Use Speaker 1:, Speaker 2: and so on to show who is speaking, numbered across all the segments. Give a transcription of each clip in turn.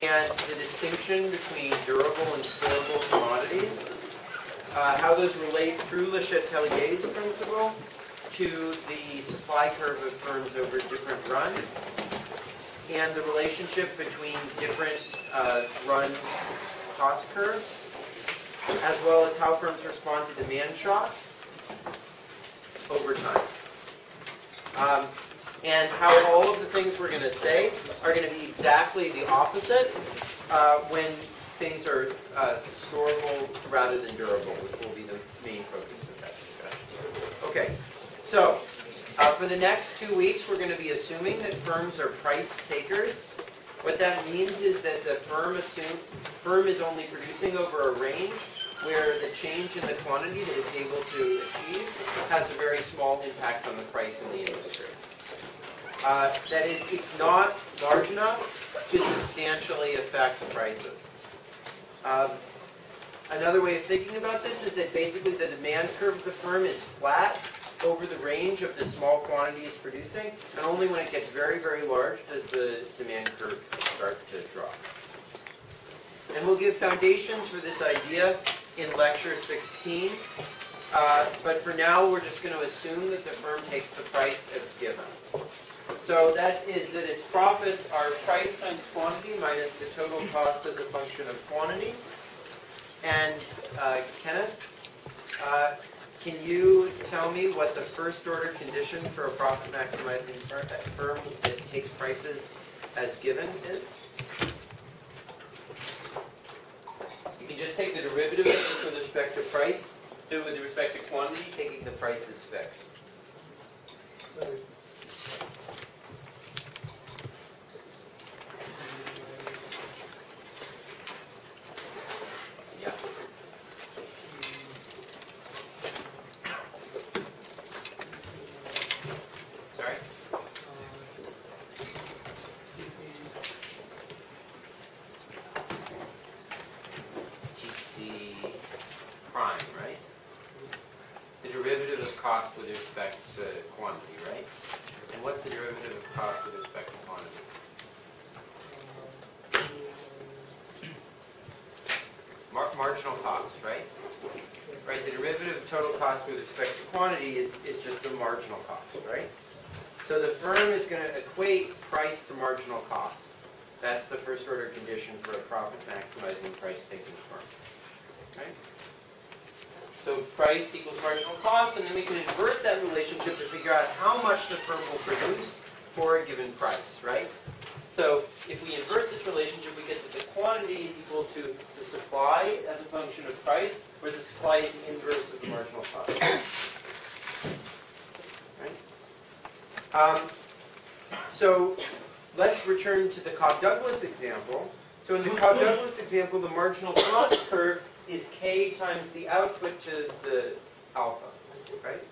Speaker 1: and the distinction between durable and storable commodities, how those relate through LeChatelier's principle to the supply curve of firms over different runs, and the relationship between different run cost curves, as well as how firms respond to demand shocks over time. And how all of the things we're going to say are going to be exactly the opposite when things are storable rather than durable, which will be the main focus of that discussion. Okay, so for the next 2 weeks, we're going to be assuming that firms are price takers. What that means is that the firm is only producing over a range where the change in the quantity that it's able to achieve has a very small impact on the price in the industry. That is, it's not large enough to substantially affect prices. Another way of thinking about this is that basically the demand curve of the firm is flat over the range of the small quantity it's producing, and only when it gets very, very large does the demand curve start to drop. And we'll give foundations for this idea in lecture 16. But for now, we're just going to assume that the firm takes the price as given. So that is that its profits are price times quantity minus the total cost as a function of quantity. And Kenneth, can you tell me what the first order condition for a profit maximizing firm that takes prices as given is? You can just take the derivative of this with respect to price, do with respect to quantity, taking the price as fixed. With respect to quantity, right? And what's the derivative of cost with respect to quantity? Marginal cost, right? Right, the derivative of total cost with respect to quantity is just the marginal cost, right? So the firm is going to equate price to marginal cost. That's the first order condition for a profit maximizing price taking firm, right? So price equals marginal cost, and then we can invert that relationship to figure out how much the firm will produce for a given price, right? So if we invert this relationship, we get that the quantity is equal to the supply as a function of price, where the supply is the inverse of the marginal cost. Right? So let's return to the Cobb-Douglas example. So in the Cobb-Douglas example, the marginal cost curve is k times the output to the alpha, right?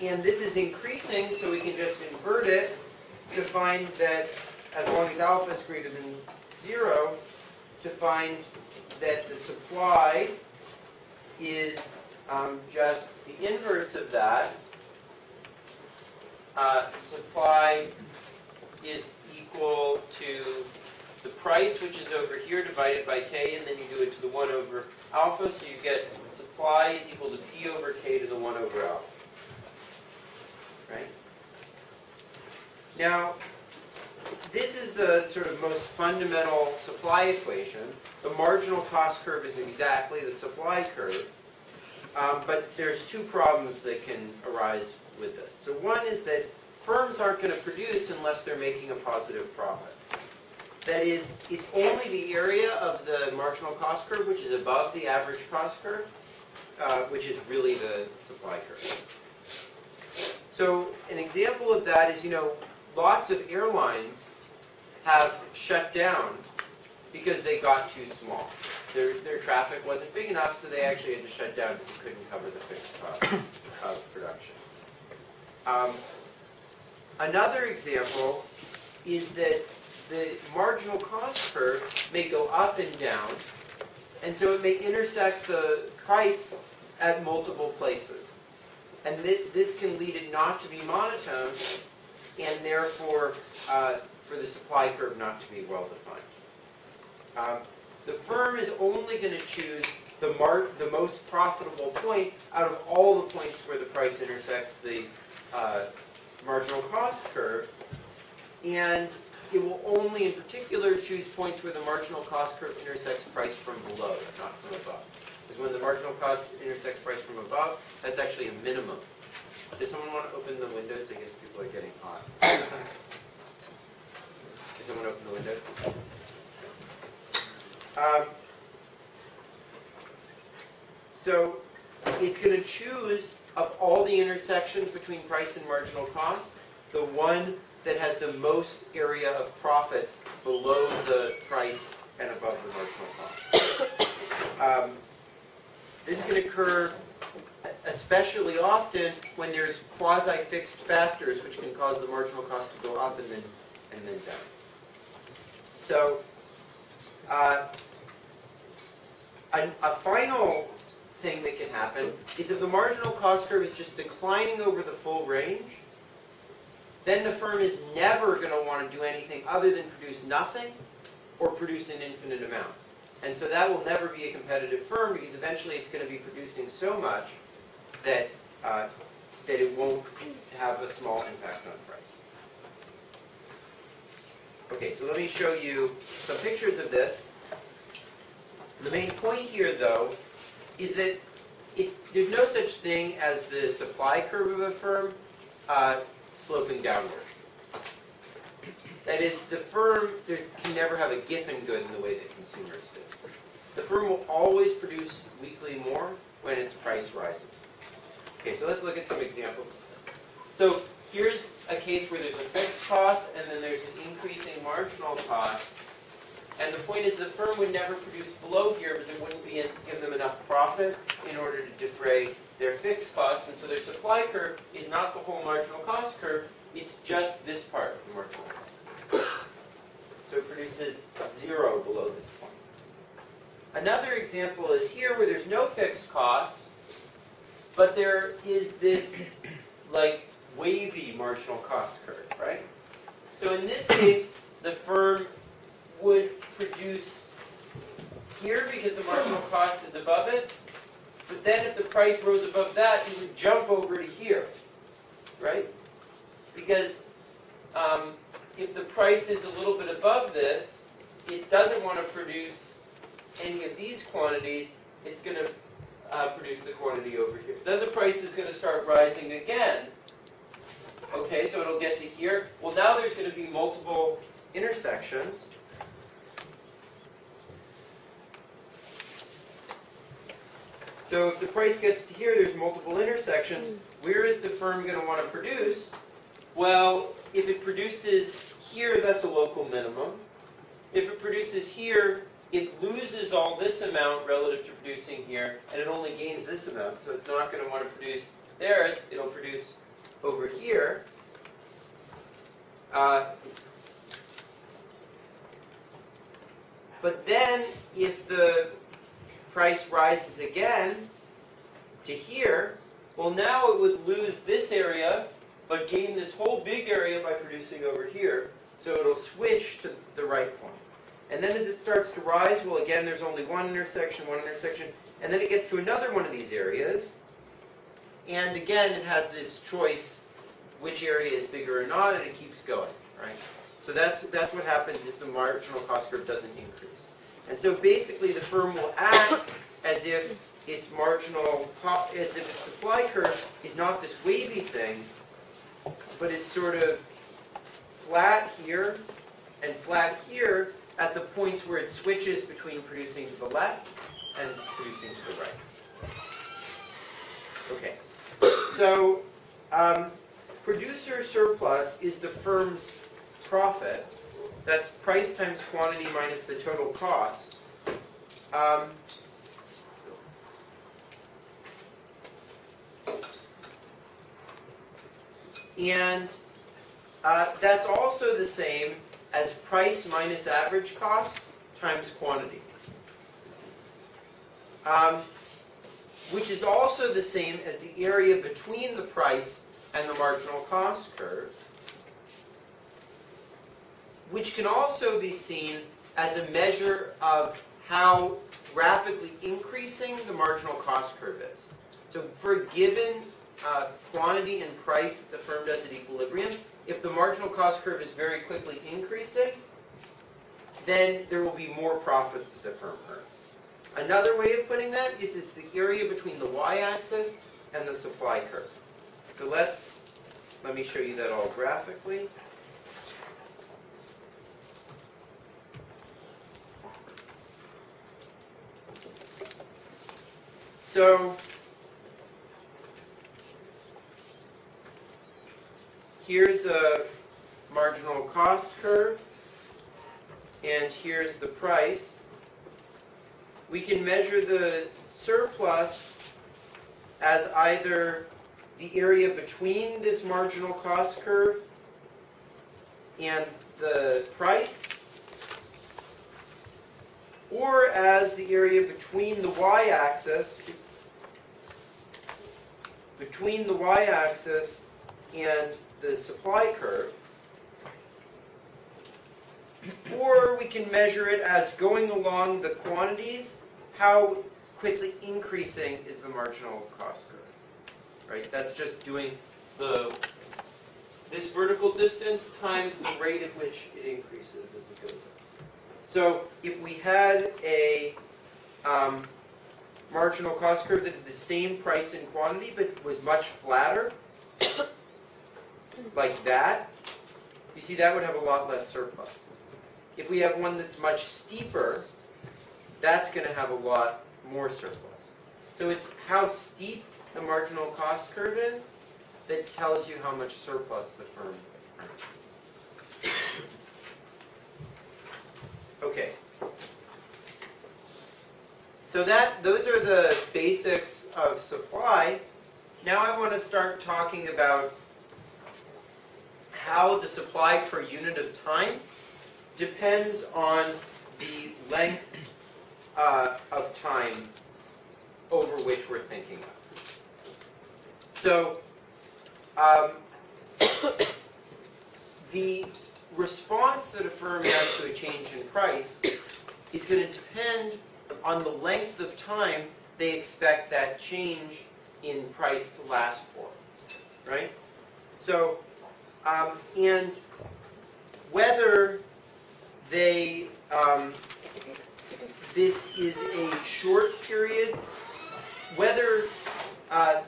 Speaker 1: And this is increasing, so we can just invert it to find that as long as alpha is greater than 0, to find that the supply is just the inverse of that. Supply is equal to the price, which is over here, divided by k, and then you do it to the 1 over alpha, so you get supply is equal to p over k to the 1 over alpha. Right? Now, this is the sort of most fundamental supply equation. The marginal cost curve is exactly the supply curve, but there's two problems that can arise with this. So one is that firms aren't going to produce unless they're making a positive profit. That is, it's only the area of the marginal cost curve which is above the average cost curve, which is really the supply curve. So an example of that is, lots of airlines have shut down because they got too small. Their traffic wasn't big enough, so they actually had to shut down because it couldn't cover the fixed cost of production. Another example is that the marginal cost curve may go up and down, and so it may intersect the price at multiple places. And this can lead it not to be monotone, and therefore for the supply curve not to be well defined. The firm is only going to choose the most profitable point out of all the points where the price intersects the marginal cost curve, and it will only in particular choose points where the marginal cost curve intersects price from below, not from above. Because when the marginal cost intersects price from above, that's actually a minimum. Does someone want to open the windows? I guess people are getting hot. Does someone open the windows? So it's going to choose, of all the intersections between price and marginal cost, the one that has the most area of profits below the price and above the marginal cost. This can occur especially often when there's quasi-fixed factors which can cause the marginal cost to go up and then down. So a final thing that can happen is if the marginal cost curve is just declining over the full range, then the firm is never going to want to do anything other than produce nothing or produce an infinite amount. And so that will never be a competitive firm because eventually it's going to be producing so much that, that it won't have a small impact on price. Okay, so let me show you some pictures of this. The main point here, though, is that there's no such thing as the supply curve of a firm sloping downward. That is, the firm can never have a Giffen good in the way that consumers do. The firm will always produce weekly more when its price rises. Okay, so let's look at some examples of this. So here's a case where there's a fixed cost and then there's an increasing marginal cost. And the point is the firm would never produce below here because it wouldn't give them enough profit in order to defray their fixed costs. And so their supply curve is not the whole marginal cost curve, it's just this part of the marginal cost curve. So it produces 0 below this point. Another example is here where there's no fixed costs, but there is this like wavy marginal cost curve, right? So in this case, the firm would produce here because the marginal cost is above it, but then if the price rose above that, it would jump over to here, right? Because if the price is a little bit above this, it doesn't want to produce any of these quantities, it's going to produce the quantity over here. Then the price is going to start rising again. Okay, so it'll get to here. Well, now there's going to be multiple intersections. So if the price gets to here, there's multiple intersections. Where is the firm going to want to produce? Well, if it produces here, that's a local minimum. If it produces here, it loses all this amount relative to producing here, and it only gains this amount. So it's not going to want to produce there. It'll produce over here. But then, if the price rises again to here, well, now it would lose this area, but gain this whole big area by producing over here. So it'll switch to the right point. And then as it starts to rise, well, again, there's only one intersection, and then it gets to another one of these areas. And again, it has this choice, which area is bigger or not, and it keeps going, right? So that's what happens if the marginal cost curve doesn't increase. And so basically, the firm will act as if its supply curve is not this wavy thing, but it's sort of flat here and flat here at the points where it switches between producing to the left and producing to the right. Okay, so producer surplus is the firm's profit. That's price times quantity minus the total cost. And that's also the same as price minus average cost times quantity. Which is also the same as the area between the price and the marginal cost curve. which can also be seen as a measure of how rapidly increasing the marginal cost curve is. So for a given quantity and price that the firm does at equilibrium, if the marginal cost curve is very quickly increasing, then there will be more profits that the firm earns. Another way of putting that is it's the area between the y-axis and the supply curve. So let me show you that all graphically. So here's a marginal cost curve, and here's the price. We can measure the surplus as either the area between this marginal cost curve and the price, or as the area between the y-axis and the supply curve, or we can measure it as going along the quantities, how quickly increasing is the marginal cost curve. Right? That's just doing this vertical distance times the rate at which it increases as it goes up. So if we had a marginal cost curve that had the same price and quantity but was much flatter, like that, you see that would have a lot less surplus. If we have one that's much steeper, that's going to have a lot more surplus. So it's how steep the marginal cost curve is that tells you how much surplus the firm earns. Okay. So those are the basics of supply. Now I want to start talking about how the supply per unit of time depends on the length of time over which we're thinking of. So the response that a firm has to a change in price is going to depend on the length of time they expect that change in price to last for, right? So, and whether they, this is a short period, whether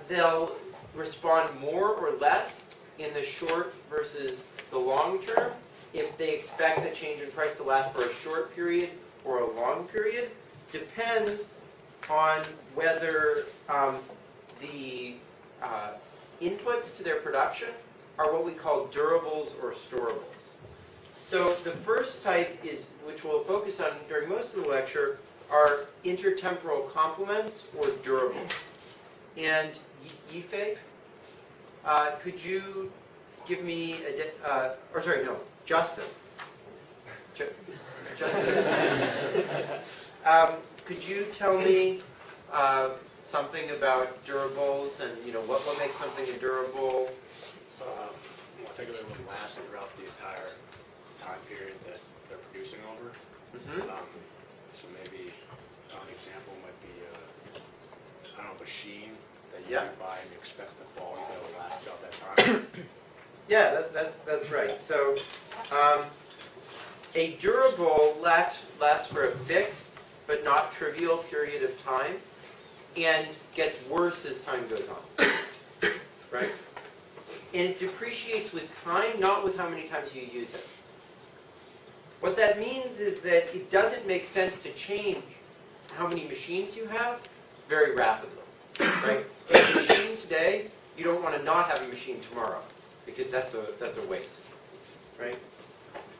Speaker 1: they'll respond more or less in the short versus the long term, if they expect the change in price to last for a short period or a long period, depends on whether the inputs to their production are what we call durables or storables. So the first type is, which we'll focus on during most of the lecture, are intertemporal complements or durables. And Yifei, could you give me Justin. Could you tell me something about durables and what makes something a durable?
Speaker 2: I think it would last throughout the entire time period that they're producing over.
Speaker 1: Mm-hmm.
Speaker 2: So maybe an example might be a machine that you buy and you expect the quality that will last throughout that time.
Speaker 1: Yeah, that's right. So a durable lasts for a fixed but not trivial period of time and gets worse as time goes on. Right? And it depreciates with time, not with how many times you use it. What that means is that it doesn't make sense to change how many machines you have very rapidly. Right? If you have a machine today, you don't want to not have a machine tomorrow, because that's a waste. Right?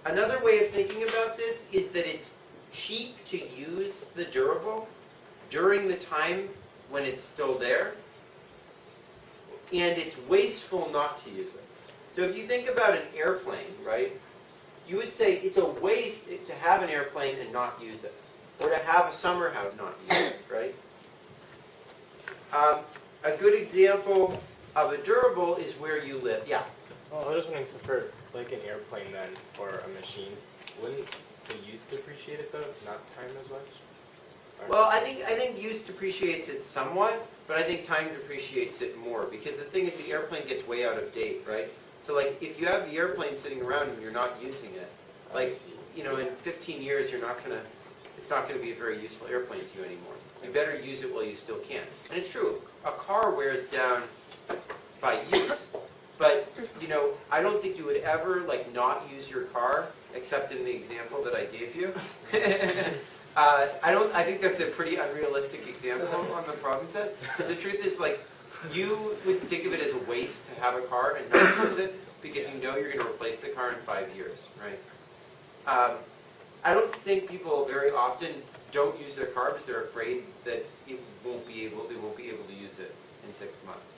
Speaker 1: Another way of thinking about this is that it's cheap to use the durable during the time when it's still there, and it's wasteful not to use it. So if you think about an airplane, right, you would say it's a waste to have an airplane and not use it, or to have a summer house and not use it, right? A good example of a durable is where you live. Yeah?
Speaker 3: Well, I was wondering, so for like an airplane then, or a machine, Wouldn't the use depreciate it though, not time as much? Or-
Speaker 1: Well, I think use depreciates it somewhat, but I think time depreciates it more, because the thing is the airplane gets way out of date, right? So like if you have the airplane sitting around and you're not using it, like, you know, in 15 years it's not gonna be a very useful airplane to you anymore. You better use it while you still can. And it's true, a car wears down by use, but you know, I don't think you would ever like not use your car, except in the example that I gave you. I think that's a pretty unrealistic example on the problem set, because the truth is, like, you would think of it as a waste to have a car and not use it, because you know you're going to replace the car in 5 years, right? I don't think people very often don't use their car because they're afraid that they won't be able to use it in 6 months,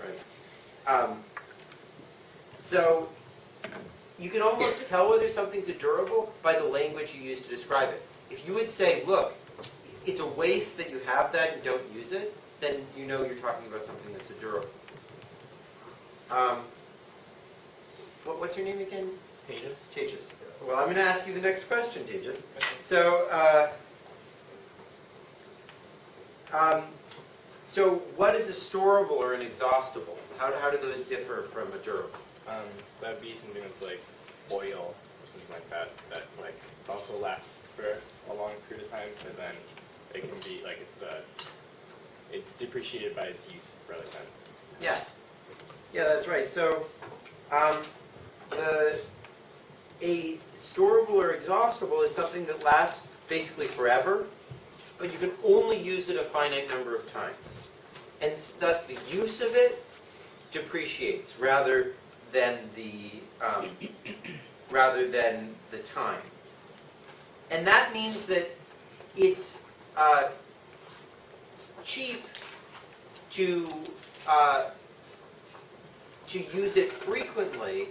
Speaker 1: right? So you can almost tell whether something's a durable by the language you use to describe it. If you would say, look, it's a waste that you have that and don't use it, then you know you're talking about something that's a durable. What's your name again?
Speaker 3: Tejas?
Speaker 1: Tejas. Well, I'm going to ask you the next question, Tejas. So, so what is a storable or an exhaustible? How do those differ from a durable?
Speaker 3: So that'd be something with like oil or something like that, that like also lasts for a long period of time, and then it can be like it's depreciated by its use for other time.
Speaker 1: Yeah. Yeah, that's right. So, a storable or exhaustible is something that lasts basically forever, but you can only use it a finite number of times. And thus the use of it depreciates rather than the time. And that means that it's cheap to use it frequently,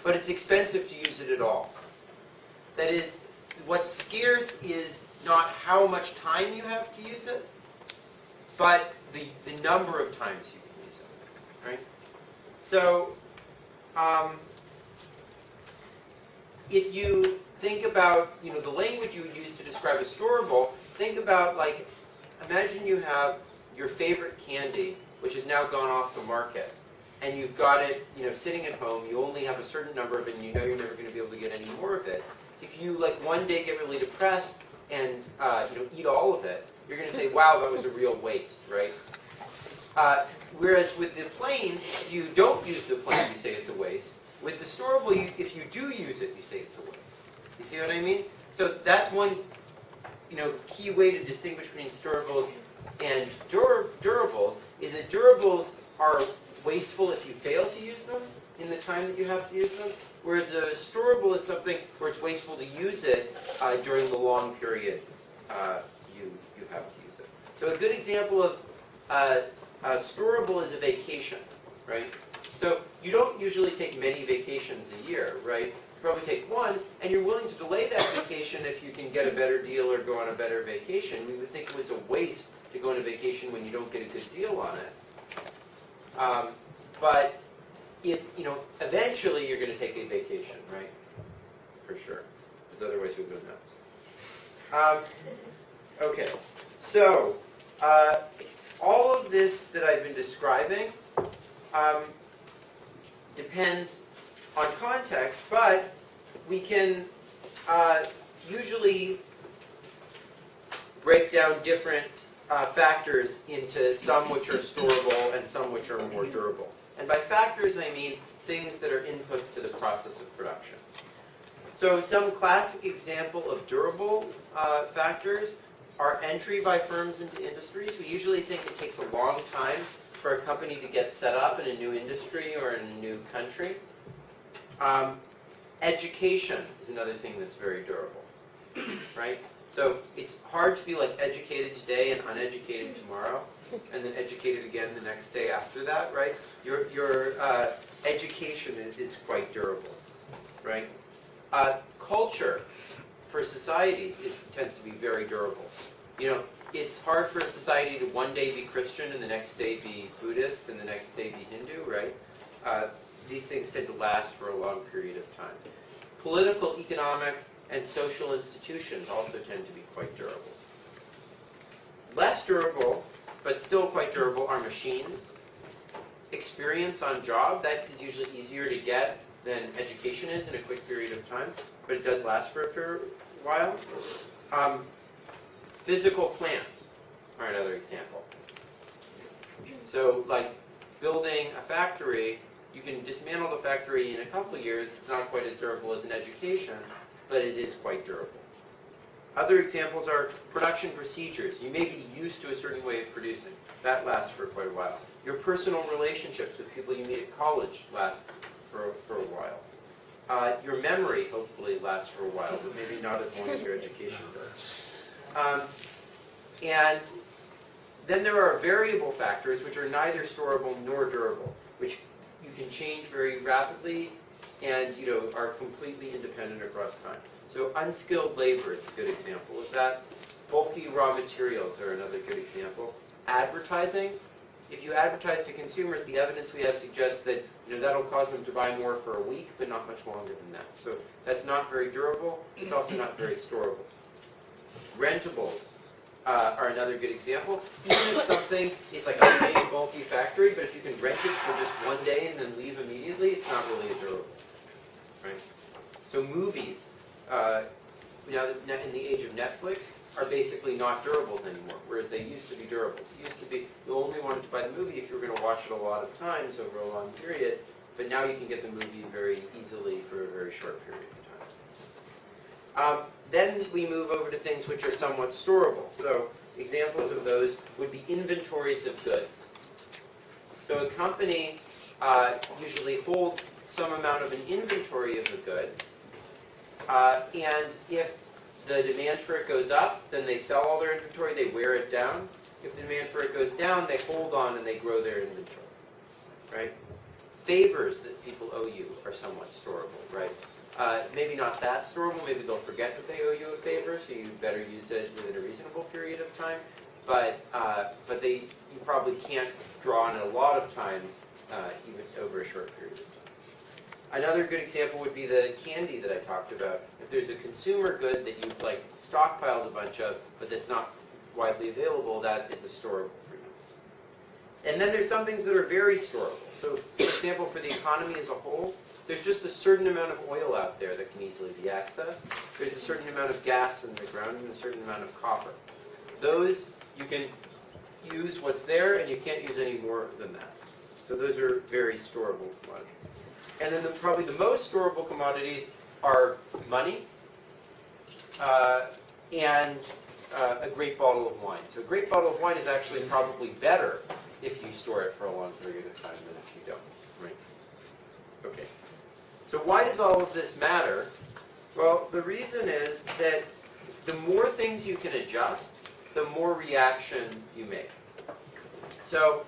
Speaker 1: but it's expensive to use it at all. That is, what's scarce is not how much time you have to use it, but the number of times you can use it, right? So, if you think about, you know, the language you would use to describe a storable, think about, like, imagine you have your favorite candy, which has now gone off the market, and you've got it, you know, sitting at home. You only have a certain number of it, and you know you're never going to be able to get any more of it. If you, like, one day get really depressed and you know, eat all of it, you're going to say, "Wow, that was a real waste," right? Whereas with the plane, if you don't use the plane, you say it's a waste. With the storable, if you do use it, you say it's a waste. You see what I mean? So that's one, you know, key way to distinguish between storables and durables is that durables are wasteful if you fail to use them in the time that you have to use them, whereas a storable is something where it's wasteful to use it during the long period you have to use it. So a good example of a storable is a vacation, right? So you don't usually take many vacations a year, right? You probably take one, and you're willing to delay that vacation if you can get a better deal or go on a better vacation. We would think it was a waste to go on a vacation when you don't get a good deal on it. But if, you know, eventually you're going to take a vacation, right? For sure, because otherwise you'll go nuts. Okay, so all of this that I've been describing depends on context, but we can usually break down different factors into some which are storable and some which are more durable. And by factors, I mean things that are inputs to the process of production. So some classic example of durable factors are entry by firms into industries. We usually think it takes a long time for a company to get set up in a new industry or in a new country. Education is another thing that's very durable, right? So it's hard to be like educated today and uneducated tomorrow, and then educated again the next day after that, right? Your education is quite durable, right? Culture for societies tends to be very durable. You know, it's hard for a society to one day be Christian and the next day be Buddhist and the next day be Hindu, right? These things tend to last for a long period of time. Political, economic, and social institutions also tend to be quite durable. Less durable, but still quite durable, are machines. Experience on job, that is usually easier to get than education is in a quick period of time, but it does last for a fair while. Physical plants are another example. So, like building a factory, you can dismantle the factory in a couple of years. It's not quite as durable as an education, but it is quite durable. Other examples are production procedures. You may be used to a certain way of producing. That lasts for quite a while. Your personal relationships with people you meet at college last for a while. Your memory, hopefully, lasts for a while, but maybe not as long as your education does. And then there are variable factors, which are neither storable nor durable, which you can change very rapidly and are completely independent across time. So unskilled labor is a good example of that. Bulky raw materials are another good example. Advertising. If you advertise to consumers, the evidence we have suggests that that'll cause them to buy more for a week, but not much longer than that. So that's not very durable. It's also not very storable. Rentables are another good example. Even if something is like a big, bulky factory, but if you can rent it for just one day and then leave immediately, it's not really durable. Right? So movies, now in the age of Netflix, are basically not durables anymore, whereas they used to be durables. It used to be you only wanted to buy the movie if you were going to watch it a lot of times over a long period, but now you can get the movie very easily for a very short period of time. Then we move over to things which are somewhat storable. So examples of those would be inventories of goods. So a company usually holds some amount of an inventory of a good, and if the demand for it goes up, then they sell all their inventory, they wear it down. If the demand for it goes down, they hold on and they grow their inventory, right? Favors that people owe you are somewhat storable, right? Maybe not that storable, maybe they'll forget that they owe you a favor, so you better use it within a reasonable period of time. But you probably can't draw on it a lot of times, even over a short period of time. Another good example would be the candy that I talked about. If there's a consumer good that you've stockpiled a bunch of, but that's not widely available, that is a storable for you. And then there's some things that are very storable. So, for example, for the economy as a whole, there's just a certain amount of oil out there that can easily be accessed. There's a certain amount of gas in the ground and a certain amount of copper. Those, you can use what's there, and you can't use any more than that. So those are very storable commodities. And then probably the most storable commodities are money and a great bottle of wine. So a great bottle of wine is actually probably better if you store it for a long period of time than if you don't. Right? Okay. So why does all of this matter? Well, the reason is that the more things you can adjust, the more reaction you make. So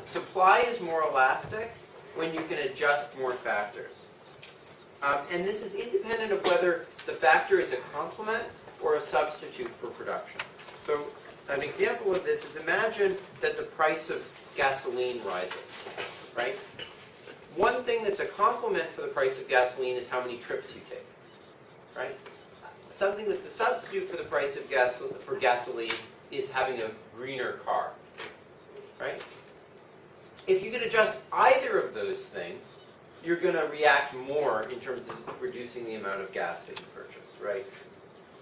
Speaker 1: supply is more elastic when you can adjust more factors. And this is independent of whether the factor is a complement or a substitute for production. So an example of this is imagine that the price of gasoline rises, right? One thing that's a complement for the price of gasoline is how many trips you take, right? Something that's a substitute for the price of gasoline is having a greener car, right? If you can adjust either of those things, you're going to react more in terms of reducing the amount of gas that you purchase, right?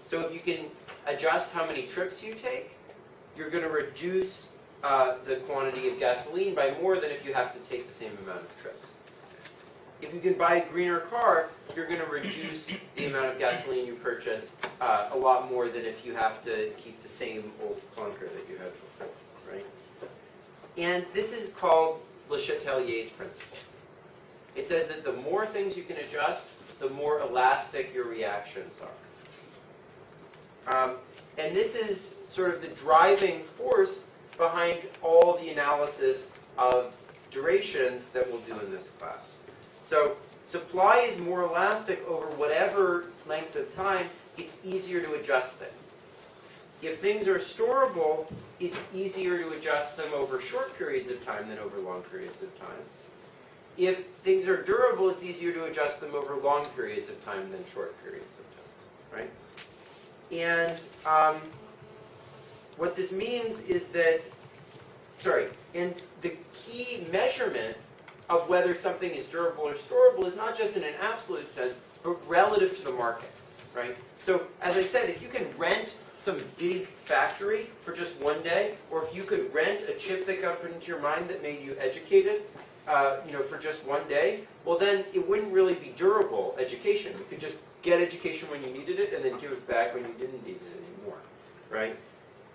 Speaker 1: So if you can adjust how many trips you take, you're going to reduce the quantity of gasoline by more than if you have to take the same amount of trips. If you can buy a greener car, you're going to reduce the amount of gasoline you purchase a lot more than if you have to keep the same old clunker that you had before, right? And this is called LeChatelier's principle. It says that the more things you can adjust, the more elastic your reactions are. And this is sort of the driving force behind all the analysis of durations that we'll do in this class. So supply is more elastic over whatever length of time. It's easier to adjust things. If things are storable, it's easier to adjust them over short periods of time than over long periods of time. If things are durable, it's easier to adjust them over long periods of time than short periods of time. right? And what this means is that, and the key measurement of whether something is durable or storable is not just in an absolute sense, but relative to the market, right? So, as I said, if you can rent some big factory for just one day, or if you could rent a chip that got put into your mind that made you educated, for just one day, well then it wouldn't really be durable education. You could just get education when you needed it and then give it back when you didn't need it anymore, right?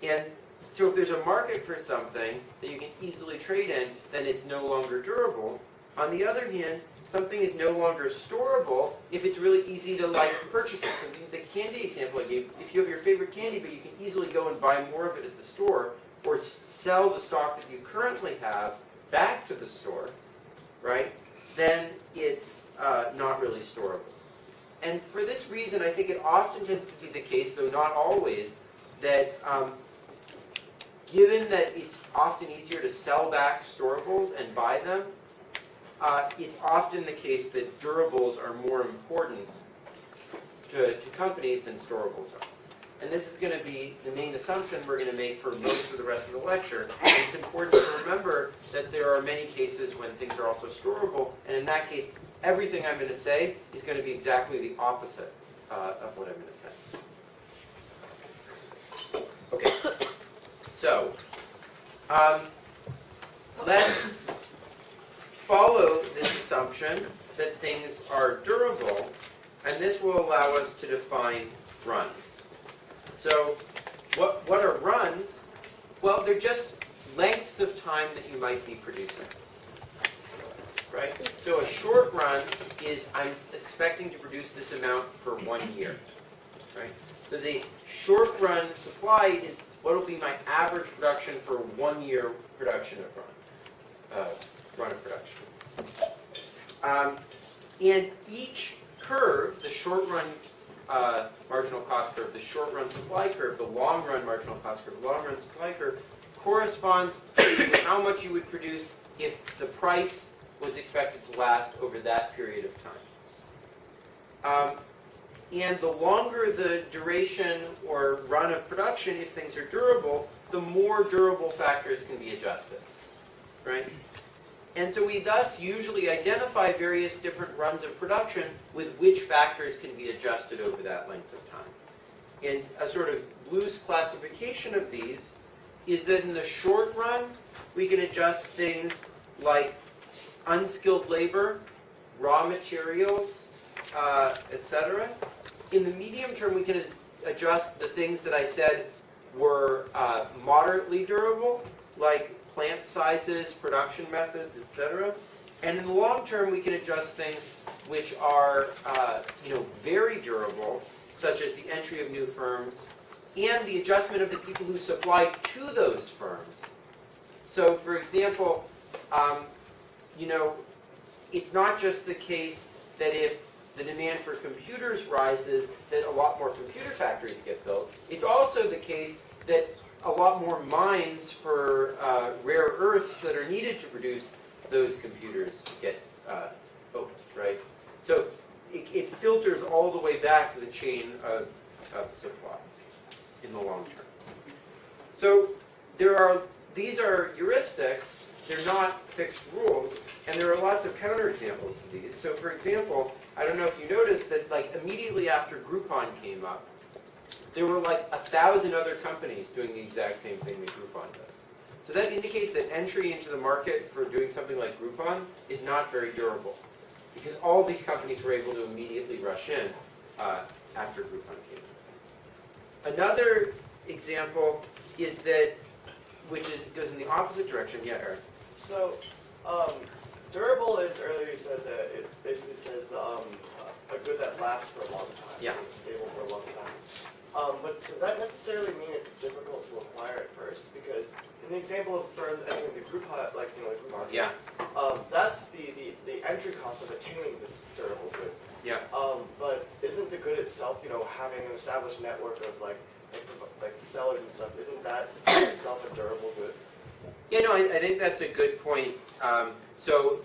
Speaker 1: And so if there's a market for something that you can easily trade in, then it's no longer durable. On the other hand, something is no longer storable if it's really easy to purchase it. So the candy example I gave, if you have your favorite candy but you can easily go and buy more of it at the store, or sell the stock that you currently have back to the store, right, then it's not really storable. And for this reason, I think it often tends to be the case, though not always, that given that it's often easier to sell back storables and buy them, it's often the case that durables are more important to companies than storables are. And this is going to be the main assumption we're going to make for most of the rest of the lecture. And it's important to remember that there are many cases when things are also storable, and in that case, everything I'm going to say is going to be exactly the opposite of what I'm going to say. Okay, so let's follow this assumption that things are durable, and this will allow us to define runs. So what are runs? Well, they're just lengths of time that you might be producing, right? So a short run is I'm expecting to produce this amount for 1 year, right? So the short run supply is what will be my average production for 1 year production of run of production. And each curve, the short run marginal cost curve, the short run supply curve, the long run marginal cost curve, the long run supply curve, corresponds to how much you would produce if the price was expected to last over that period of time. And the longer the duration or run of production, if things are durable, the more durable factors can be adjusted, right? And so we thus usually identify various different runs of production with which factors can be adjusted over that length of time. And a sort of loose classification of these is that in the short run, we can adjust things like unskilled labor, raw materials, etc. In the medium term, we can adjust the things that I said were moderately durable, like plant sizes, production methods, etc. And in the long term, we can adjust things which are very durable, such as the entry of new firms and the adjustment of the people who supply to those firms. So, for example, it's not just the case that if the demand for computers rises, that a lot more computer factories get built. It's also the case that a lot more mines for rare earths that are needed to produce those computers get opened, right? So it filters all the way back to the chain of supply in the long term. So these are heuristics. They're not fixed rules, and there are lots of counterexamples to these. So, for example, I don't know if you noticed that, immediately after Groupon came up, there were 1,000 other companies doing the exact same thing that Groupon does. So that indicates that entry into the market for doing something like Groupon is not very durable, because all these companies were able to immediately rush in after Groupon came up. Another example is that, goes in the opposite direction. Yeah, Eric.
Speaker 4: So, durable is, earlier you said that it basically says a good that lasts for a long time.
Speaker 1: Yeah.
Speaker 4: It's stable for a long time. But does that necessarily mean it's difficult to acquire at first? Because in the example of firm, I think the Groupon, Groupon,
Speaker 1: Yeah.
Speaker 4: That's the entry cost of attaining this durable good.
Speaker 1: Yeah.
Speaker 4: But isn't the good itself, having an established network of like sellers and stuff, isn't that itself a durable good?
Speaker 1: Yeah, no, I think that's a good point. So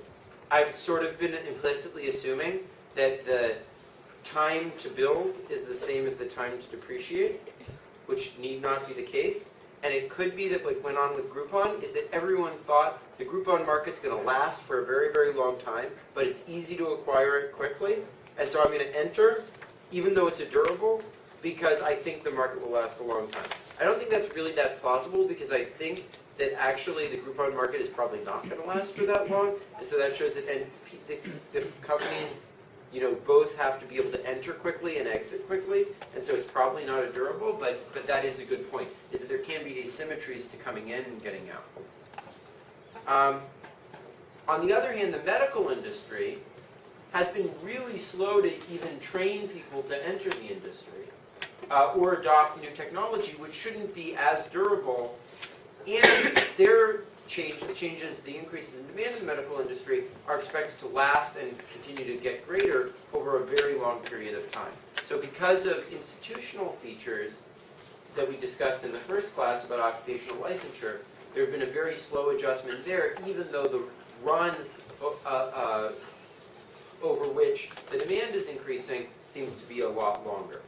Speaker 1: I've sort of been implicitly assuming that the time to build is the same as the time to depreciate, which need not be the case. And it could be that what went on with Groupon is that everyone thought the Groupon market's going to last for a very, very long time, but it's easy to acquire it quickly. And so I'm going to enter, even though it's a durable, because I think the market will last a long time. I don't think that's really that plausible, because I think that actually the Groupon market is probably not going to last for that long. And so that shows that the companies, both have to be able to enter quickly and exit quickly, and so it's probably not a durable, but that is a good point, is that there can be asymmetries to coming in and getting out. On the other hand, the medical industry has been really slow to even train people to enter the industry or adopt new technology, which shouldn't be as durable, and their changes, the increases in demand in the medical industry are expected to last and continue to get greater over a very long period of time. So because of institutional features that we discussed in the first class about occupational licensure, there have been a very slow adjustment there, even though the run over which the demand is increasing seems to be a lot longer.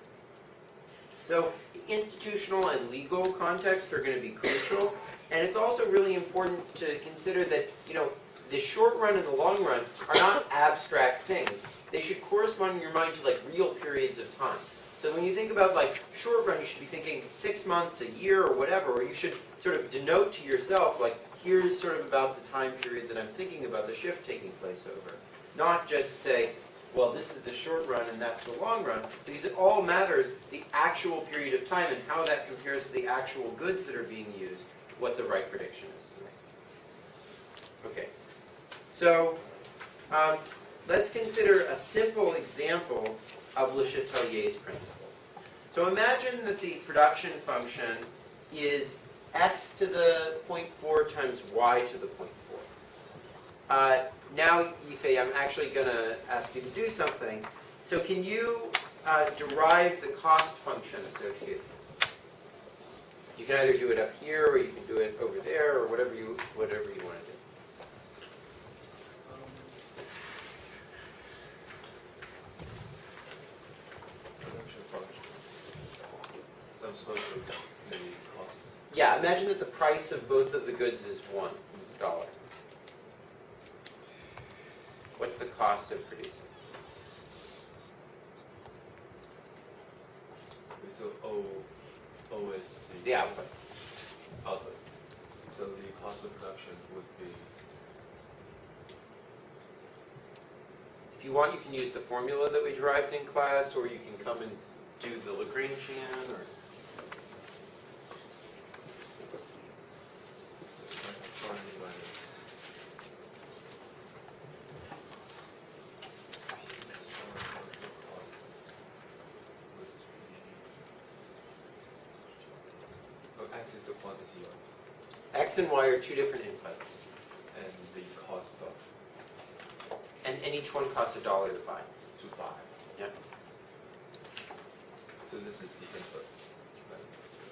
Speaker 1: So institutional and legal context are going to be crucial. And it's also really important to consider that, the short run and the long run are not abstract things. They should correspond in your mind to real periods of time. So when you think about short run, you should be thinking 6 months, a year, or whatever, or you should sort of denote to yourself, here's sort of about the time period that I'm thinking about the shift taking place over. Not just say, well, this is the short run and that's the long run, because it all matters the actual period of time and how that compares to the actual goods that are being used, what the right prediction is to make. Okay, so let's consider a simple example of LeChatelier's principle. So imagine that the production function is x to the 0.4 times y to the 0.4. Now, Yifei, I'm actually going to ask you to do something. So can you derive the cost function associated? You can either do it up here, or you can do it over there, or whatever you want to do.
Speaker 5: Production function. So I'm supposed to maybe cost.
Speaker 1: Yeah, imagine that the price of both of the goods is $1. What's the cost of producing?
Speaker 5: So O is
Speaker 1: The output.
Speaker 5: output. So the cost of production would be.
Speaker 1: If you want, you can use the formula that we derived in class, or you can come and do the Lagrangian, or...
Speaker 5: X is the quantity of,
Speaker 1: X and Y are two different inputs,
Speaker 5: and the cost of
Speaker 1: and each one costs $1 to buy.
Speaker 5: to buy.
Speaker 1: Yep.
Speaker 5: So this is the input. Right?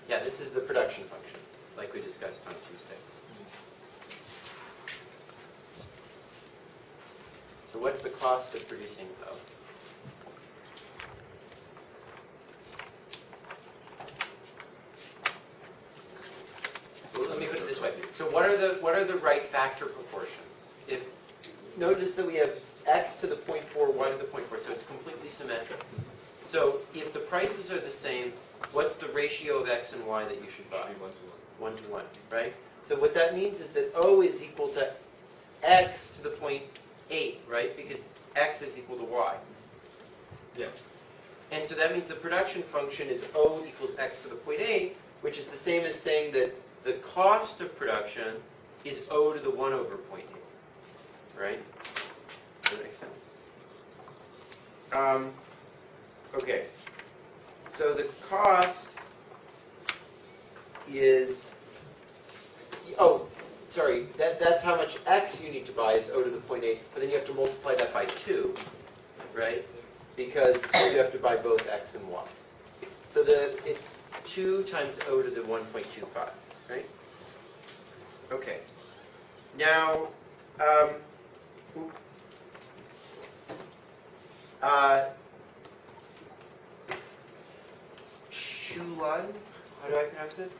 Speaker 1: Yeah, this is the production function, like we discussed on Tuesday. So what's the cost of producing O? Well, let me put it this way. So what are the right factor proportions? If notice that we have x to the 0.4, y to the 0.4, so it's completely symmetric. So if the prices are the same, what's the ratio of x and y that you should buy?
Speaker 5: Should be 1 to 1.
Speaker 1: 1 to 1, right? So what that means is that O is equal to x to the 0.8, right? Because x is equal to y.
Speaker 5: Yeah.
Speaker 1: And so that means the production function is O equals x to the 0.8, which is the same as saying that the cost of production is O to the 1 over 0.8, right? Does that make sense? Okay. So the cost is, oh, sorry, that's how much x you need to buy is O to the 0.8, but then you have to multiply that by 2, right? Because you have to buy both x and y. So it's 2 times O to the 1.25, right? Okay. Now, Xulun. How do I pronounce it?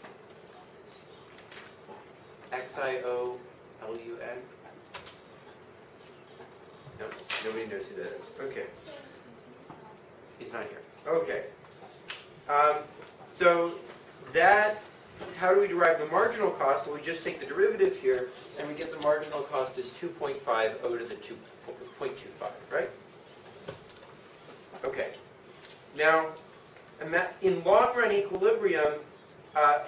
Speaker 1: Xiolun? No, nobody knows who that is. Okay. He's not here. Okay. So that, how do we derive the marginal cost? Well, we just take the derivative here, and we get the marginal cost is 2.5 O to the 2.25, right? Okay. Now, in long-run equilibrium,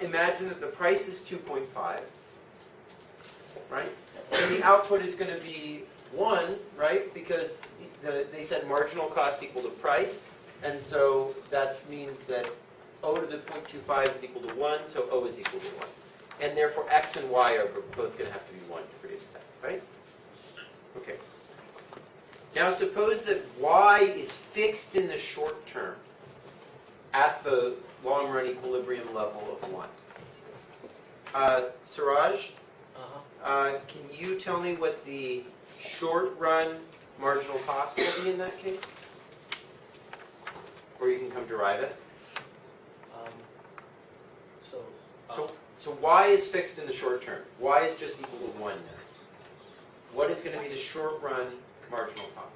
Speaker 1: imagine that the price is 2.5, right? And the output is going to be 1, right? Because they said marginal cost equal to price, and so that means that O to the 0.25 is equal to 1, so O is equal to 1. And therefore, X and Y are both going to have to be 1 to produce that, right? Okay. Now suppose that Y is fixed in the short term at the long-run equilibrium level of 1. Suraj, can you tell me what the short-run marginal cost will be in that case? Or you can come derive it. So Y is fixed in the short term. Y is just equal to 1 now. What is going to be the short-run marginal cost?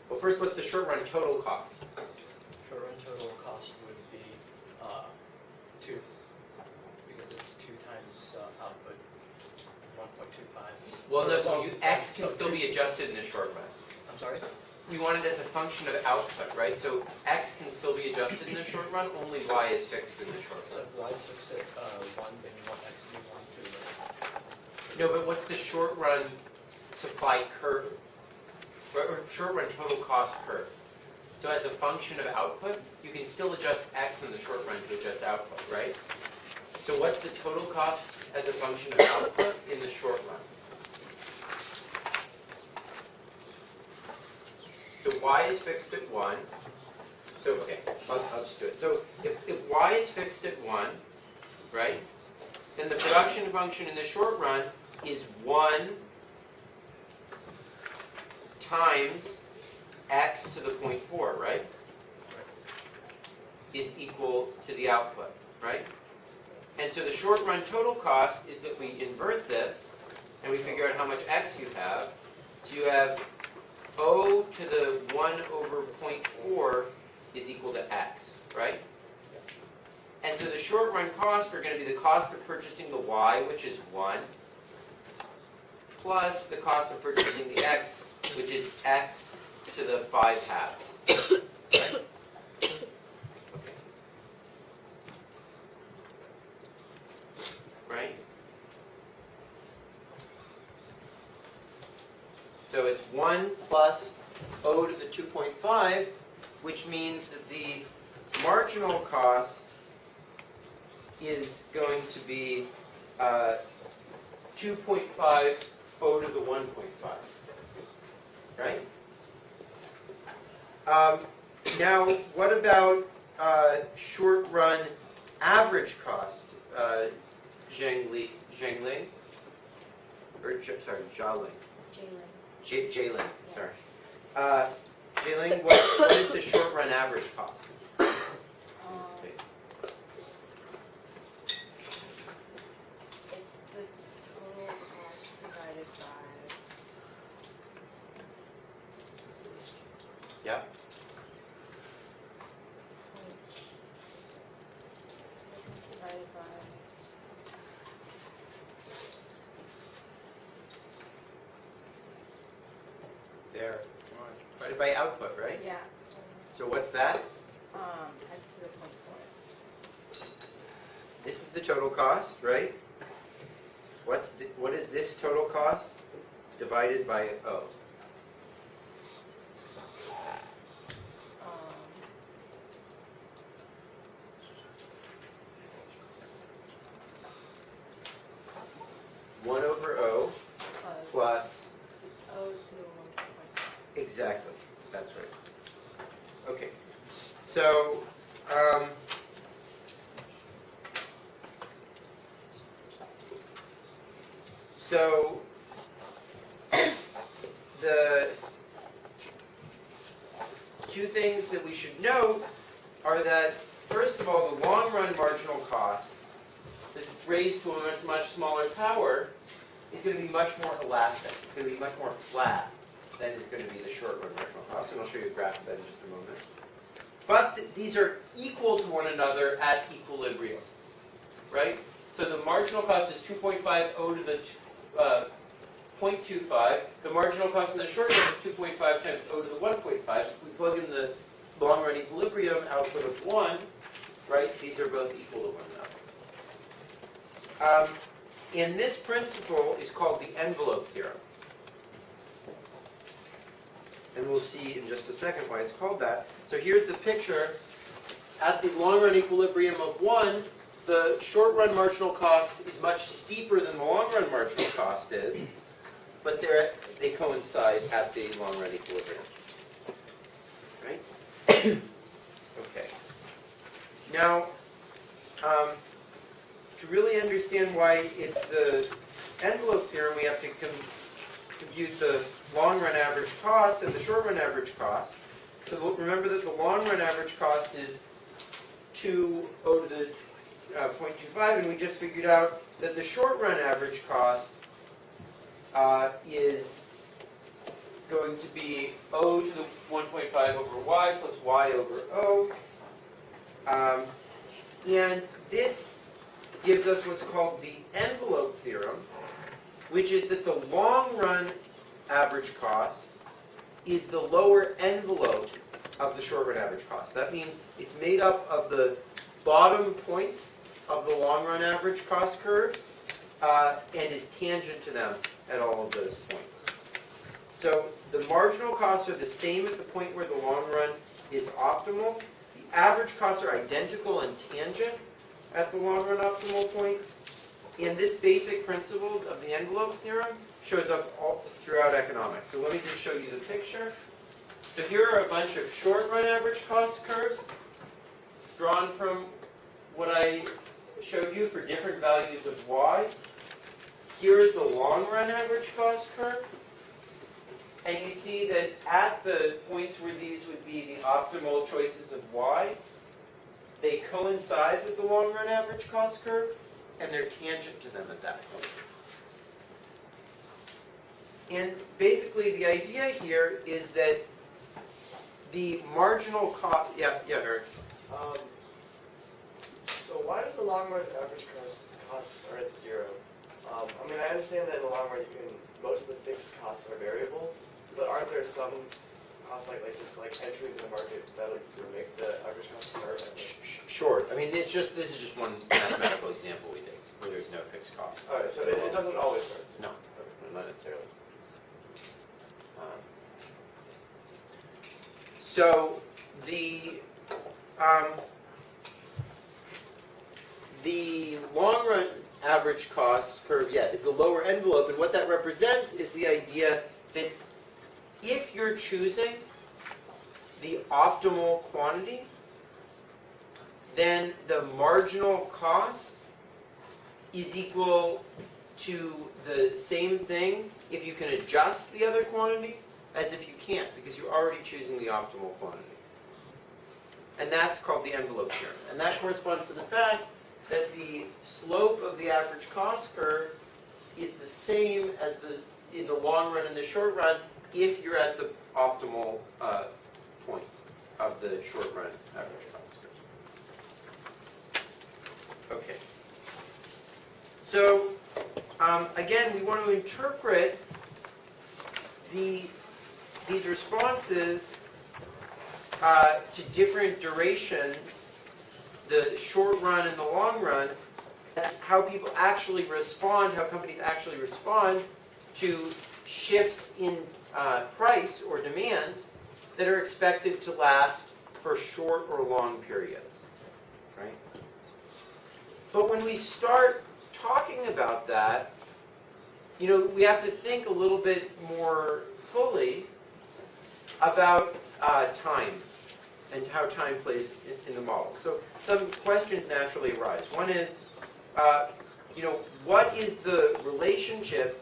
Speaker 1: Well, first, what's the short-run total cost?
Speaker 6: Short-run total cost would be 2, because it's 2 times output 1.25.
Speaker 1: Well, no, so X can still be adjusted in the short run.
Speaker 6: I'm sorry?
Speaker 1: We want it as a function of output, right? So X can still be adjusted in the short run, only Y is fixed in the short
Speaker 6: So
Speaker 1: run.
Speaker 6: if y is fixed at 1, then you want x to be 1 too.
Speaker 1: No, but what's the short run supply curve? Or short run total cost curve? So as a function of output, you can still adjust X in the short run to adjust output, right? So what's the total cost as a function of output in the short run? So Y is fixed at 1. So, okay, I'll just do it. So if Y is fixed at 1, right, then the production function in the short run is 1 times X to the 0.4, right? Is equal to the output, right? And so the short run total cost is that we invert this, and we figure out how much X you have. So you have O to the 1 over 0.4 is equal to X, right? And so the short run costs are going to be the cost of purchasing the Y, which is 1, plus the cost of purchasing the X, which is X to the 5 halves, right? Okay. Right? So it's 1 plus O to the 2.5, which means that the marginal cost is going to be 2.5 O to the 1.5, right? Now, what about short-run average cost, Zhengli, or sorry, Jialing. Jayling, sorry. Jayling, what is the short-run average cost?
Speaker 7: It's the total cost divided by...
Speaker 1: Yeah.
Speaker 7: Divided by...
Speaker 1: There. Divided by output, right?
Speaker 7: Yeah.
Speaker 1: So what's that?
Speaker 7: X to the 0.4.
Speaker 1: This is the total cost, right? What is this total cost divided by O?
Speaker 7: Um,
Speaker 1: 1 over O plus,
Speaker 7: O to the 1.5.
Speaker 1: exactly, that's right. Okay, so, things that we should note are that, first of all, the long-run marginal cost, as it's raised to a much smaller power, is going to be much more elastic. It's going to be much more flat than is going to be the short-run marginal cost, and I'll show you a graph of that in just a moment. But these are equal to one another at equilibrium, right? So the marginal cost is 2.5 O to the 0.25. The marginal cost in the short run is 2.5 times O to the 1.5. If we plug in the long-run equilibrium output of 1, right, these are both equal to one another. And this principle is called the envelope theorem. And we'll see in just a second why it's called that. So here's the picture. At the long-run equilibrium of 1, the short-run marginal cost is much steeper than the long-run marginal cost is, but they coincide at the long-run equilibrium. Right? Okay. Now, to really understand why it's the envelope theorem, we have to compute the long-run average cost and the short-run average cost. So remember that the long-run average cost is 2 O to the 0.25, and we just figured out that the short-run average cost is going to be O to the 1.5 over Y plus Y over O. And this gives us what's called the envelope theorem, which is that the long-run average cost is the lower envelope of the short-run average cost. That means it's made up of the bottom points of the long-run average cost curve and is tangent to them at all of those points. So the marginal costs are the same at the point where the long run is optimal. The average costs are identical and tangent at the long run optimal points. And this basic principle of the envelope theorem shows up all throughout economics. So let me just show you the picture. So here are a bunch of short run average cost curves drawn from what I showed you for different values of y. Here is the long run average cost curve. And you see that at the points where these would be the optimal choices of y, they coincide with the long run average cost curve, and they're tangent to them at that point. And basically the idea here is that the marginal cost, Eric.
Speaker 4: So why does the long run average costs are at 0? I mean, I understand that in the long run most of the fixed costs are variable, but aren't there some costs like entry into the market that would make the average cost start at
Speaker 1: Sure. I mean, this is just one mathematical example we did where there's no fixed cost.
Speaker 4: Alright, so it doesn't always start.
Speaker 1: No, not necessarily. So the long run average cost curve, is the lower envelope, and what that represents is the idea that if you're choosing the optimal quantity, then the marginal cost is equal to the same thing if you can adjust the other quantity as if you can't, because you're already choosing the optimal quantity. And that's called the envelope theorem. And that corresponds to the fact that the slope of the average cost curve is the same as in the long run and the short run if you're at the optimal point of the short run average cost curve. Okay. So, again, we want to interpret these responses to different durations, the short run and the long run, as how people actually respond, how companies actually respond to shifts in price or demand that are expected to last for short or long periods, right? But when we start talking about that, we have to think a little bit more fully about time and how time plays in the model. So some questions naturally arise. One is, what is the relationship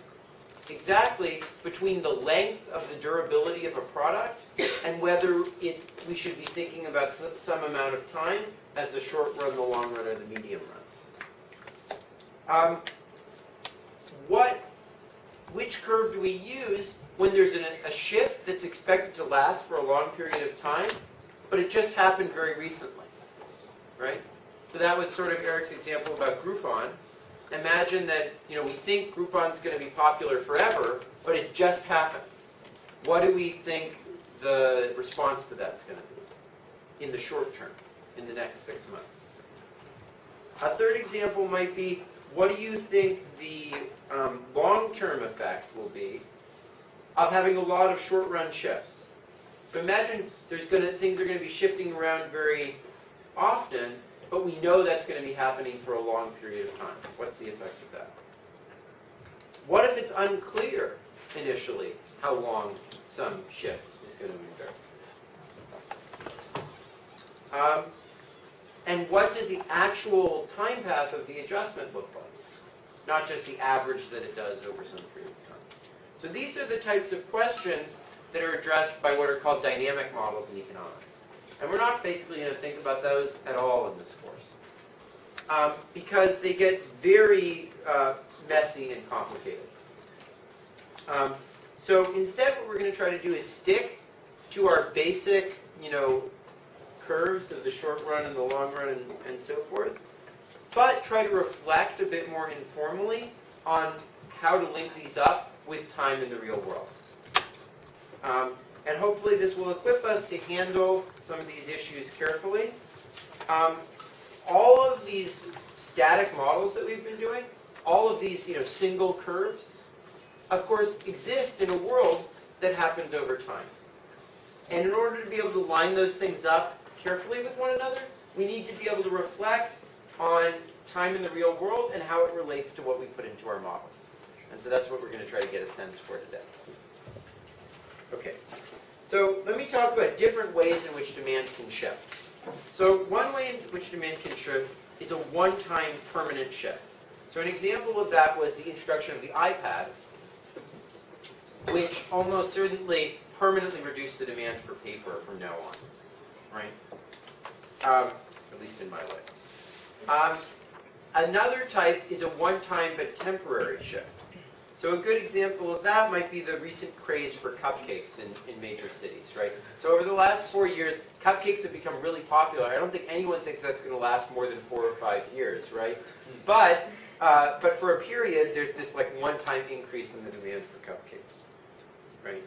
Speaker 1: exactly between the length of the durability of a product and whether we should be thinking about some amount of time as the short run, the long run, or the medium run. Which curve do we use when there's a shift that's expected to last for a long period of time, but it just happened very recently, right? So that was sort of Eric's example about Groupon. Imagine that we think Groupon's going to be popular forever, but it just happened. What do we think the response to that's going to be in the short term, in the next 6 months? A third example might be, what do you think the long-term effect will be of having a lot of short-run shifts? So imagine things are going to be shifting around very often, but we know that's going to be happening for a long period of time. What's the effect of that? What if it's unclear initially how long some shift is going to endure? And what does the actual time path of the adjustment look like? Not just the average that it does over some period of time. So these are the types of questions that are addressed by what are called dynamic models in economics. And we're not basically going to think about those at all in this course, because they get very messy and complicated. So instead what we're going to try to do is stick to our basic, curves of the short run and the long run and so forth, but try to reflect a bit more informally on how to link these up with time in the real world. And hopefully this will equip us to handle some of these issues carefully. All of these static models that we've been doing, all of these single curves, of course, exist in a world that happens over time. And in order to be able to line those things up carefully with one another, we need to be able to reflect on time in the real world and how it relates to what we put into our models. And so that's what we're going to try to get a sense for today. Okay, so let me talk about different ways in which demand can shift. So one way in which demand can shift is a one-time permanent shift. So an example of that was the introduction of the iPad, which almost certainly permanently reduced the demand for paper from now on, right? At least in my life. Another type is a one-time but temporary shift. So a good example of that might be the recent craze for cupcakes in major cities, right? So over the last 4 years, cupcakes have become really popular. I don't think anyone thinks that's going to last more than 4 or 5 years, right? But for a period, there's this one-time increase in the demand for cupcakes, right?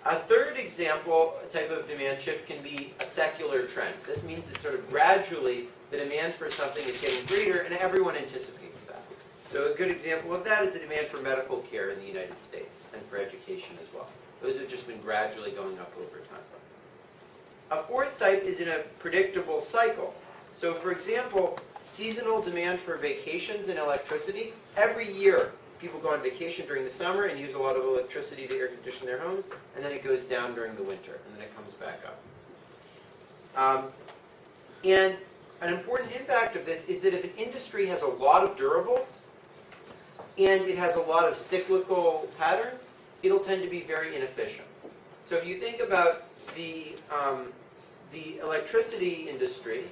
Speaker 1: A third example, a type of demand shift, can be a secular trend. This means that sort of gradually the demand for something is getting greater and everyone anticipates that. So a good example of that is the demand for medical care in the United States and for education as well. Those have just been gradually going up over time. A fourth type is in a predictable cycle. So for example, seasonal demand for vacations and electricity. Every year people go on vacation during the summer and use a lot of electricity to air condition their homes, and then it goes down during the winter, and then it comes back up. And an important impact of this is that if an industry has a lot of durables, and it has a lot of cyclical patterns, it'll tend to be very inefficient. So if you think about the electricity industry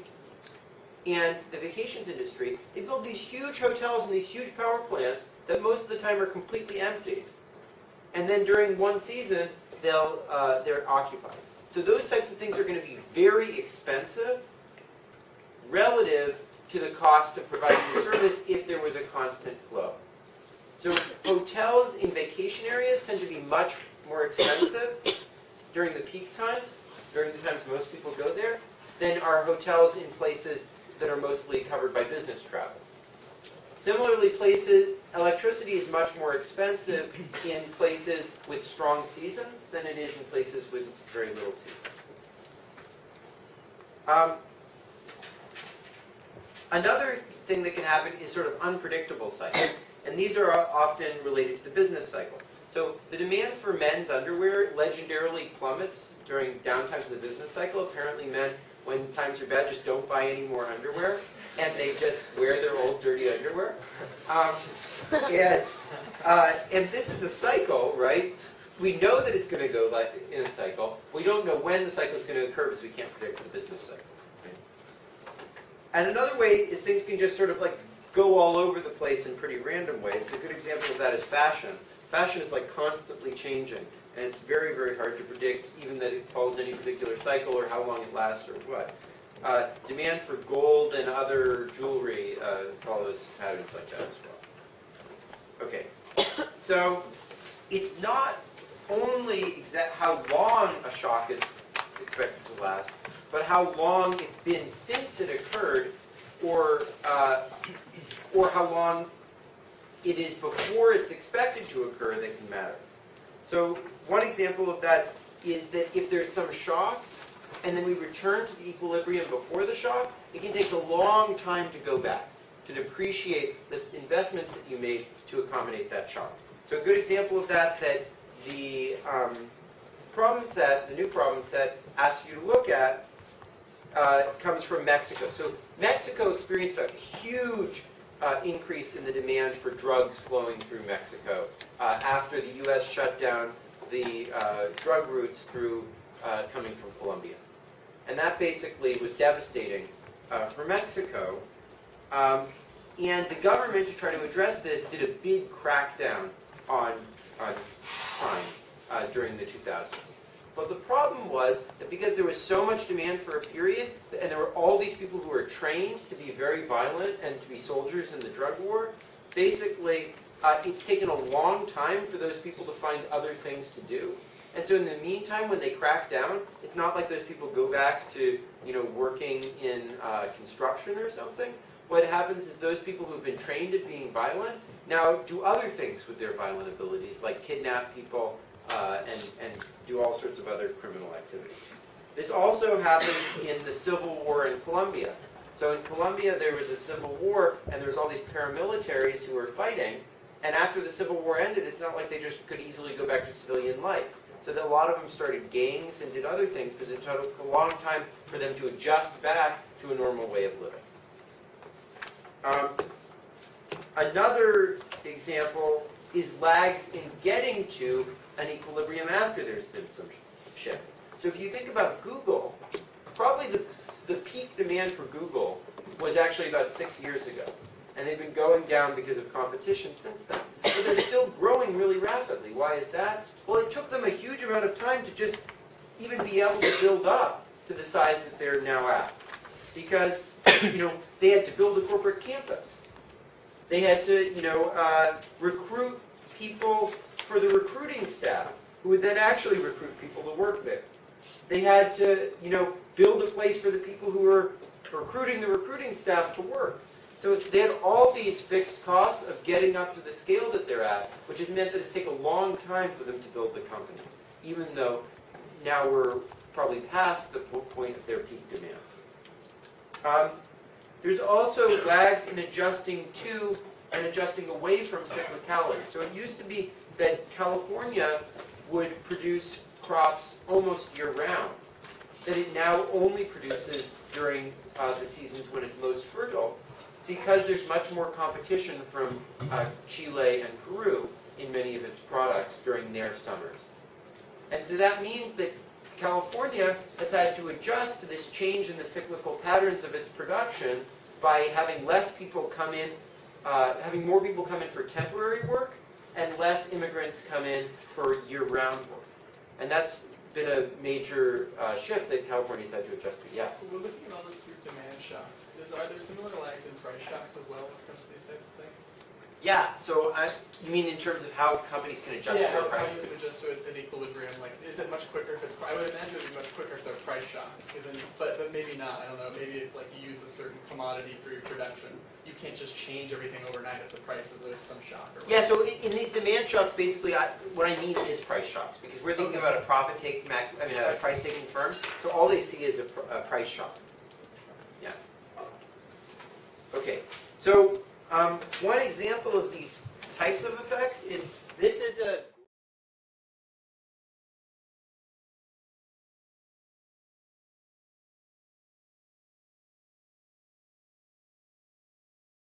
Speaker 1: and the vacations industry, they build these huge hotels and these huge power plants that most of the time are completely empty. And then during one season, they're occupied. So those types of things are going to be very expensive relative to the cost of providing the service if there was a constant flow. So hotels in vacation areas tend to be much more expensive during the peak times, during the times most people go there, than are hotels in places that are mostly covered by business travel. Similarly, electricity is much more expensive in places with strong seasons than it is in places with very little seasons. Another thing that can happen is sort of unpredictable cycles. And these are often related to the business cycle. So the demand for men's underwear legendarily plummets during downtimes of the business cycle. Apparently men, when times are bad, just don't buy any more underwear. and they just wear their old dirty underwear. And this is a cycle, right? We know that it's going to go like in a cycle. We don't know when the cycle is going to occur because we can't predict the business cycle. Right? And another way is things can just sort of like go all over the place in pretty random ways. A good example of that is fashion. Fashion is like constantly changing, and it's very, very hard to predict even that it follows any particular cycle or how long it lasts or what. Demand for gold and other jewelry follows patterns like that as well. Okay, so it's not only how long a shock is expected to last, but how long it's been since it occurred, or how long it is before it's expected to occur that can matter. So one example of that is that if there's some shock, and then we return to the equilibrium before the shock, it can take a long time to go back, to depreciate the investments that you made to accommodate that shock. So a good example of that the problem set, the new problem set, asks you to look at comes from Mexico. So Mexico experienced a huge increase in the demand for drugs flowing through Mexico after the U.S. shut down the drug routes through coming from Colombia. And that basically was devastating for Mexico. And the government, to try to address this, did a big crackdown on crime during the 2000s. But the problem was that because there was so much demand for a period, and there were all these people who were trained to be very violent and to be soldiers in the drug war, basically it's taken a long time for those people to find other things to do. And so in the meantime, when they crack down, it's not like those people go back to working in construction or something. What happens is those people who've been trained at being violent now do other things with their violent abilities, like kidnap people and do all sorts of other criminal activities. This also happened in the Civil War in Colombia. So in Colombia, there was a civil war, and there was all these paramilitaries who were fighting. And after the Civil War ended, it's not like they just could easily go back to civilian life. So that a lot of them started gangs and did other things because it took a long time for them to adjust back to a normal way of living. Another example is lags in getting to an equilibrium after there's been some shift. So if you think about Google, probably the peak demand for Google was actually about 6 years ago. And they've been going down because of competition since then. But they're still growing really rapidly. Why is that? Well, it took them a huge amount of time to just even be able to build up to the size that they're now at. Because, they had to build a corporate campus. They had to, recruit people for the recruiting staff, who would then actually recruit people to work there. They had to, build a place for the people who were recruiting the recruiting staff to work. So they had all these fixed costs of getting up to the scale that they're at, which has meant that it's taken a long time for them to build the company, even though now we're probably past the point of their peak demand. There's also lags in adjusting to and adjusting away from cyclicality. So it used to be that California would produce crops almost year-round, that it now only produces during the seasons when it's most fertile, because there's much more competition from Chile and Peru in many of its products during their summers. And so that means that California has had to adjust to this change in the cyclical patterns of its production by having less people come in, having more people come in for temporary work and less immigrants come in for year-round work. And that's been a major shift that California's had to adjust to. Yeah?
Speaker 8: We're looking at all this through demand shocks. Are there similar lags in price shocks as well when it comes to these types of things?
Speaker 1: Yeah, so you mean in terms of how companies can adjust their
Speaker 8: how
Speaker 1: prices?
Speaker 8: companies adjust to an equilibrium. Like, is it much quicker if it's? I would imagine it would be much quicker if they're price shocks. But maybe not. I don't know. Maybe if you use a certain commodity for your production, you can't just change everything overnight if the prices there's some shock. Or
Speaker 1: Yeah. So in these demand shocks, basically, what I mean is price shocks, because we're thinking about a a price taking firm. So all they see is a price shock. Yeah. Okay. So one example of these types of effects is this is a